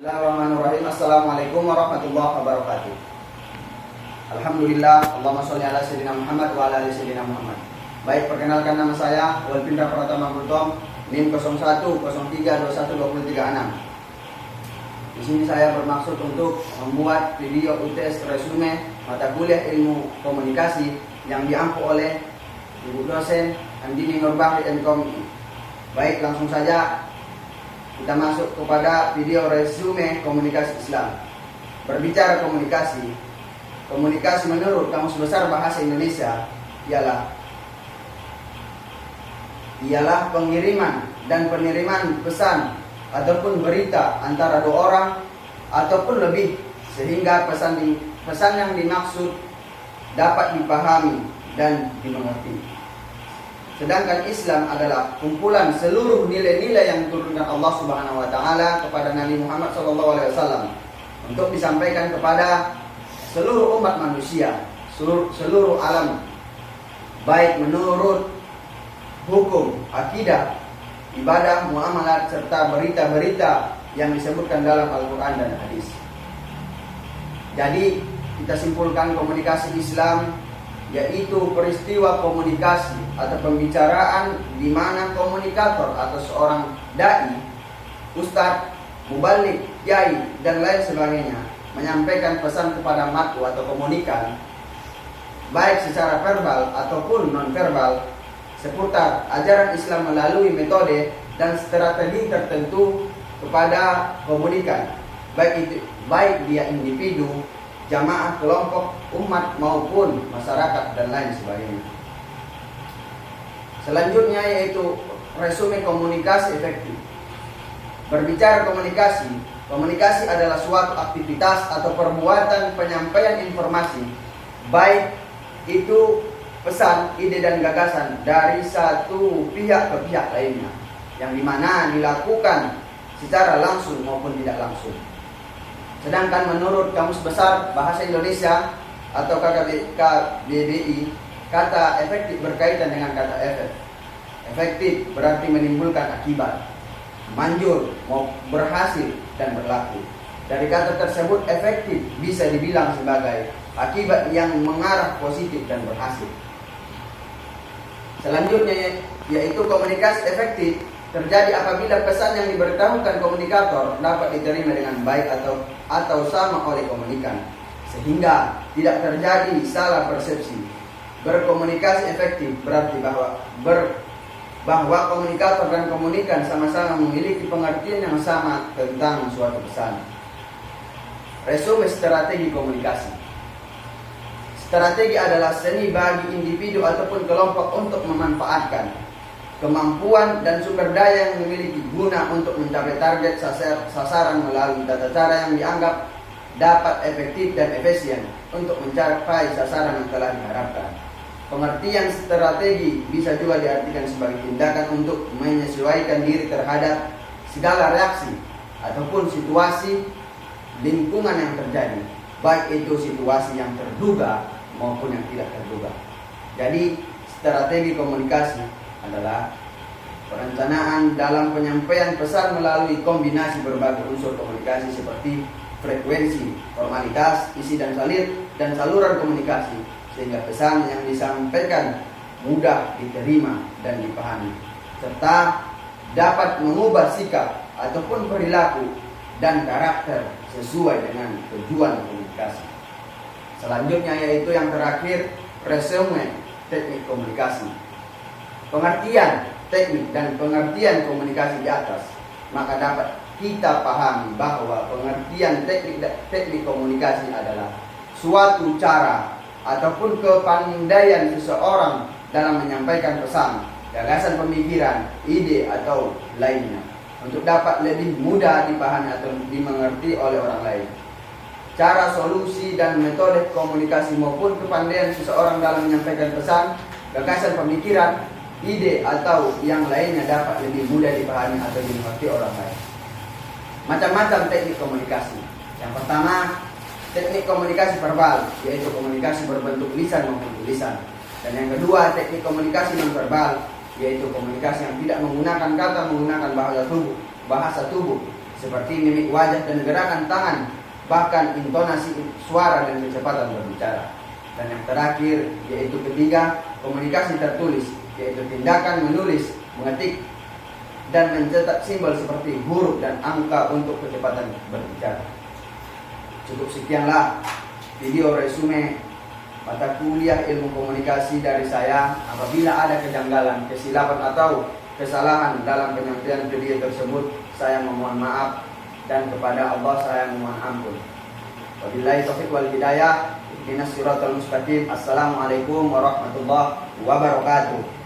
Bismillahirrahmanirrahim. Assalamualaikum warahmatullahi wabarakatuh. Alhamdulillah, Allahumma sholli ala sayyidina Muhammad wa ala ali sayyidina Muhammad. Baik, perkenalkan nama saya Walpindra Pratama Gultom, NIM 0103212326. Di sini saya bermaksud untuk membuat video UTS resume mata kuliah ilmu komunikasi yang diampu oleh Ibu dosen Andini Nurbahri MKOMI. Baik, langsung saja kita masuk kepada video resume komunikasi Islam. Berbicara komunikasi, komunikasi menurut Kamus Besar Bahasa Indonesia ialah pengiriman dan penerimaan pesan ataupun berita antara dua orang ataupun lebih, sehingga pesan yang dimaksud dapat dipahami dan dimengerti. Sedangkan Islam adalah kumpulan seluruh nilai-nilai yang diturunkan Allah Subhanahu wa taala kepada Nabi Muhammad SAW untuk disampaikan kepada seluruh umat manusia, seluruh alam, baik menurut hukum, akidah, ibadah, muamalat serta berita-berita yang disebutkan dalam Al-Qur'an dan hadis. Jadi, kita simpulkan komunikasi Islam yaitu peristiwa komunikasi atau pembicaraan di mana komunikator atau seorang dai, ustadz, mubalik, kiai, dan lain sebagainya menyampaikan pesan kepada matku atau komunikan, baik secara verbal ataupun non-verbal, seputar ajaran Islam melalui metode dan strategi tertentu kepada komunikan, baik dia individu, jamaah, kelompok, umat maupun masyarakat dan lain sebagainya. Selanjutnya yaitu resume komunikasi efektif. Berbicara komunikasi, komunikasi adalah suatu aktivitas atau perbuatan penyampaian informasi, baik itu pesan, ide dan gagasan dari satu pihak ke pihak lainnya, yang dimana dilakukan secara langsung maupun tidak langsung. Sedangkan menurut Kamus Besar Bahasa Indonesia atau KBBI, kata efektif berkaitan dengan kata efek. Efektif berarti menimbulkan akibat, manjur, mau berhasil dan berlaku. Dari kata tersebut, efektif bisa dibilang sebagai akibat yang mengarah positif dan berhasil. Selanjutnya yaitu komunikasi efektif terjadi apabila pesan yang diberitahukan komunikator dapat diterima dengan baik atau sama oleh komunikan, sehingga tidak terjadi salah persepsi. Berkomunikasi efektif berarti bahwa komunikator dan komunikan sama-sama memiliki pengertian yang sama tentang suatu pesan. Resume strategi komunikasi. Strategi adalah seni bagi individu ataupun kelompok untuk memanfaatkan kemampuan dan sumber daya yang memiliki guna untuk mencapai target sasaran melalui tata cara yang dianggap dapat efektif dan efisien untuk mencapai sasaran yang telah diharapkan. Pengertian strategi bisa juga diartikan sebagai tindakan untuk menyesuaikan diri terhadap segala reaksi ataupun situasi lingkungan yang terjadi, baik itu situasi yang terduga maupun yang tidak terduga. Jadi, strategi komunikasi adalah perencanaan dalam penyampaian pesan melalui kombinasi berbagai unsur komunikasi seperti frekuensi, formalitas, isi dan saluran komunikasi, sehingga pesan yang disampaikan mudah diterima dan dipahami, serta dapat mengubah sikap ataupun perilaku dan karakter sesuai dengan tujuan komunikasi. Selanjutnya yaitu yang terakhir, resume teknik komunikasi. Pengertian teknik dan pengertian komunikasi di atas, maka dapat kita pahami bahwa pengertian teknik komunikasi adalah suatu cara ataupun kepandaian seseorang dalam menyampaikan pesan, gagasan pemikiran, ide atau lainnya untuk dapat lebih mudah dipahami atau dimengerti oleh orang lain. Cara, solusi dan metode komunikasi maupun kepandaian seseorang dalam menyampaikan pesan, gagasan pemikiran, ide atau yang lainnya dapat lebih mudah dipahami atau dimengerti orang lain. Macam-macam teknik komunikasi. Yang pertama, teknik komunikasi verbal, yaitu komunikasi berbentuk lisan maupun tulisan. Dan yang kedua, teknik komunikasi non verbal, yaitu komunikasi yang tidak menggunakan kata, menggunakan bahasa tubuh, seperti mimik wajah dan gerakan tangan, bahkan intonasi suara dan kecepatan berbicara. Dan yang terakhir yaitu ketiga, komunikasi tertulis, yaitu tindakan menulis, mengetik, dan mencetak simbol seperti huruf dan angka untuk kecepatan berbicara. Cukup sekianlah video resume mata kuliah ilmu komunikasi dari saya. Apabila ada kejanggalan, kesilapan atau kesalahan dalam penyampaian video tersebut, saya memohon maaf, dan kepada Allah saya memohon ampun. Wabillahi taufiq wal hidayah. Ihdinas siratal mustaqim. Assalamualaikum warahmatullahi wabarakatuh.